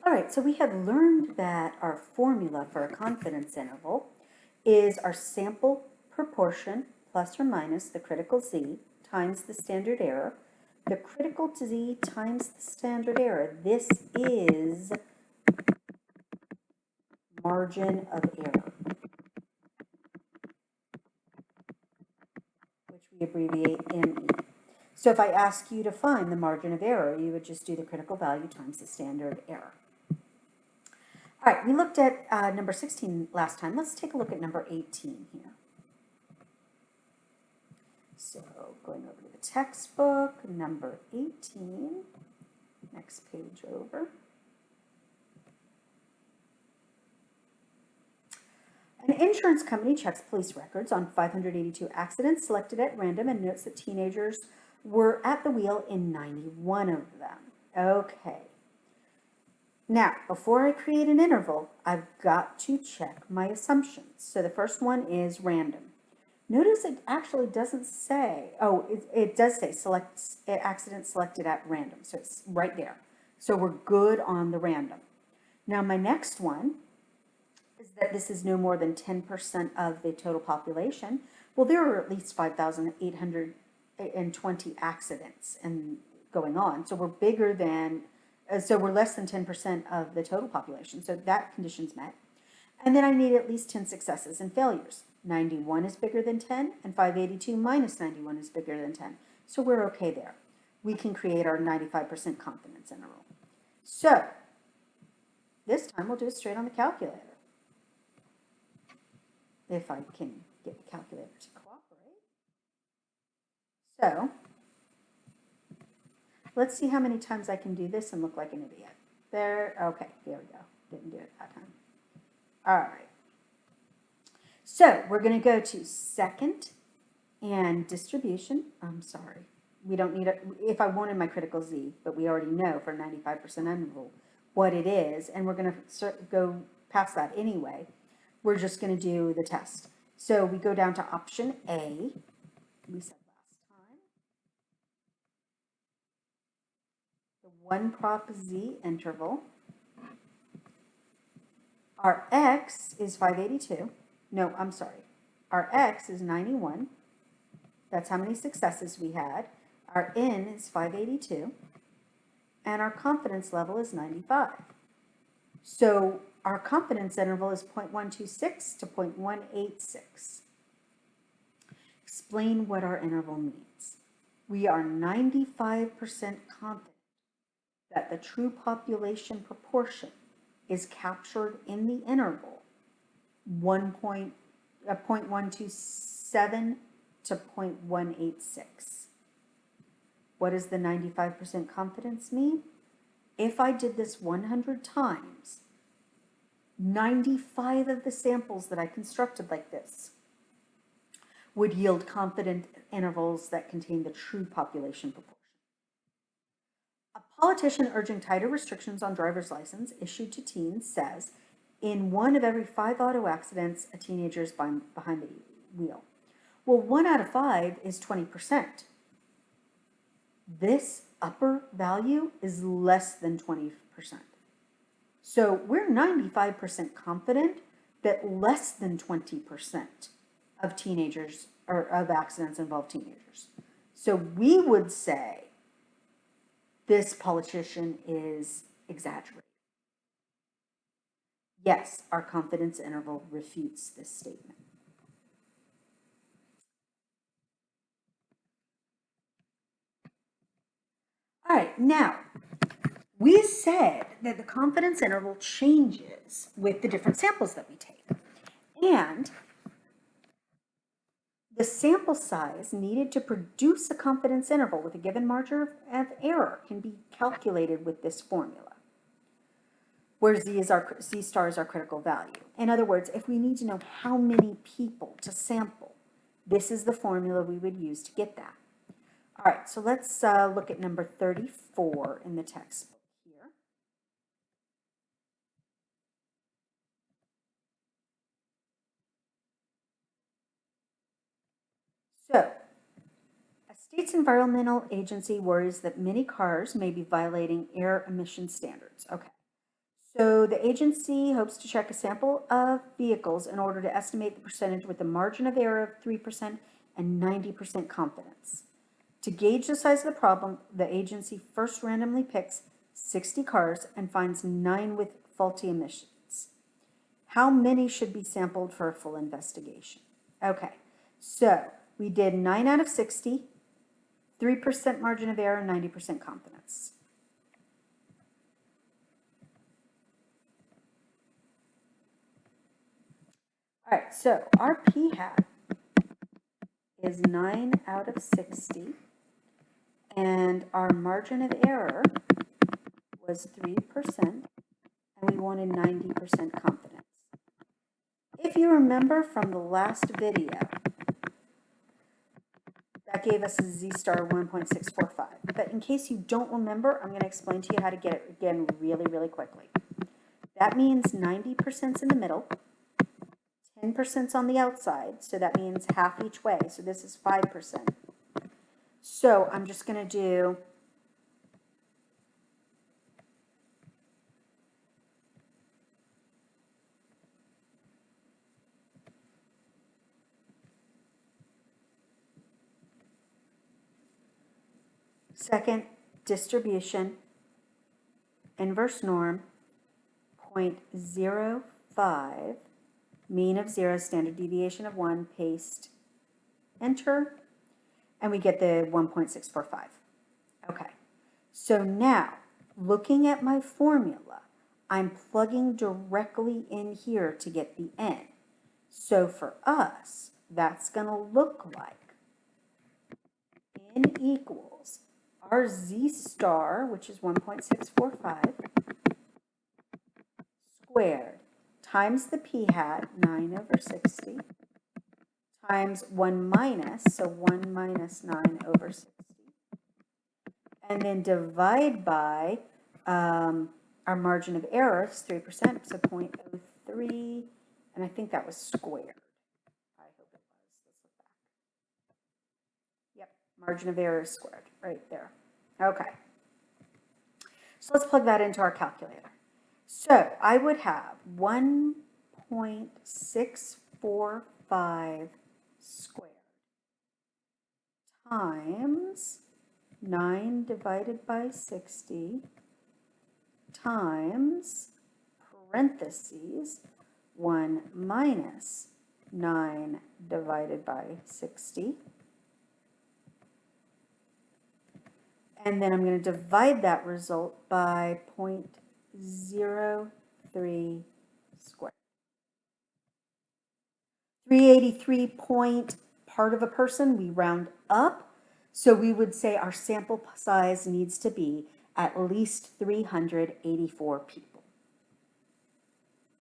All right, so we have learned that our formula for a confidence interval is our sample proportion plus or minus the critical z times the standard error. The critical z times the standard error, this is margin of error, which we abbreviate ME. So if I ask you to find the margin of error, you would just do the critical value times the standard error. All right, we looked at number 16 last time. Let's take a look at number 18 here. So going over to the textbook, number 18, next page over. An insurance company checks police records on 582 accidents selected at random and notes that teenagers were at the wheel in 91 of them. Okay. Now, before I create an interval, I've got to check my assumptions. So the first one is random. Notice it actually doesn't say, oh, it does say accident selected at random. So it's right there. So we're good on the random. Now my next one is that this is no more than 10% of the total population. Well, there are at least 5,820 accidents and going on. So we're bigger than, so we're less than 10% of the total population. So that condition's met. And then I need at least 10 successes and failures. 91 is bigger than 10, and 582 minus 91 is bigger than 10. So we're okay there. We can create our 95% confidence interval. So this time we'll do it straight on the calculator. If I can get the calculator to cooperate. So let's see how many times I can do this and look like an idiot. There, okay, there we go. Didn't do it that time. All right. So we're going to go to second and distribution. I'm sorry. We don't need it if I wanted my critical z, but we already know for 95% interval what it is, and we're going to go past that anyway. We're just going to do the test. So we go down to option A. We said last time. The 1 prop z interval. Our x is 582. No, I'm sorry. Our x is 91. That's how many successes we had. Our n is 582. And our confidence level is 95. So our confidence interval is 0.126 to 0.186. Explain what our interval means. We are 95% confident that the true population proportion is captured in the interval 0.127 to 0.186. What does the 95% confidence mean? If I did this 100 times, 95 of the samples that I constructed like this would yield confident intervals that contain the true population proportion. A politician urging tighter restrictions on driver's license issued to teens says, in 1 of every 5 auto accidents, a teenager is behind the wheel. Well, 1 out of 5 is 20%. This upper value is less than 20%. So we're 95% confident that less than 20% of teenagers or of accidents involve teenagers. So we would say this politician is exaggerating. Yes, our confidence interval refutes this statement. All right, now, we said that the confidence interval changes with the different samples that we take. And the sample size needed to produce a confidence interval with a given margin of error can be calculated with this formula, where z star is our critical value. In other words, if we need to know how many people to sample, this is the formula we would use to get that. All right, so let's look at number 34 in the textbook here. So, a state's environmental agency worries that many cars may be violating air emission standards. Okay, So the agency hopes to check a sample of vehicles in order to estimate the percentage with a margin of error of 3% and 90% confidence. To gauge the size of the problem, the agency first randomly picks 60 cars and finds 9 with faulty emissions. How many should be sampled for a full investigation? Okay, so we did 9 out of 60, 3% margin of error, 90% confidence. All right, so our p hat is 9 out of 60, and our margin of error was 3%, and we wanted 90% confidence. If you remember from the last video, that gave us a z-star 1.645. But in case you don't remember, I'm going to explain to you how to get it again really, really quickly. That means 90% in the middle, 10% on the outside, so that means half each way. So this is 5%. So I'm just going to do second distribution, inverse norm, 0.05, mean of 0, standard deviation of 1, paste, enter, and we get the 1.645. Okay, so now looking at my formula, I'm plugging directly in here to get the n. So for us, that's going to look like n equals our z-star, which is 1.645, squared, times the p-hat, 9 over 60, times 1 minus, so 1 minus 9 over 60, and then divide by our margin of error, is 3%, so 0.03, and I think that was squared. I hope it was. Let's look back. Yep, margin of error is squared, right there. Okay. So let's plug that into our calculator. So I would have 1.645 squared times 9 divided by 60 times parentheses 1 minus 9 divided by 60. And then I'm going to divide that result by 0.03 squared. 383 point part of a person, we round up. So we would say our sample size needs to be at least 384 people.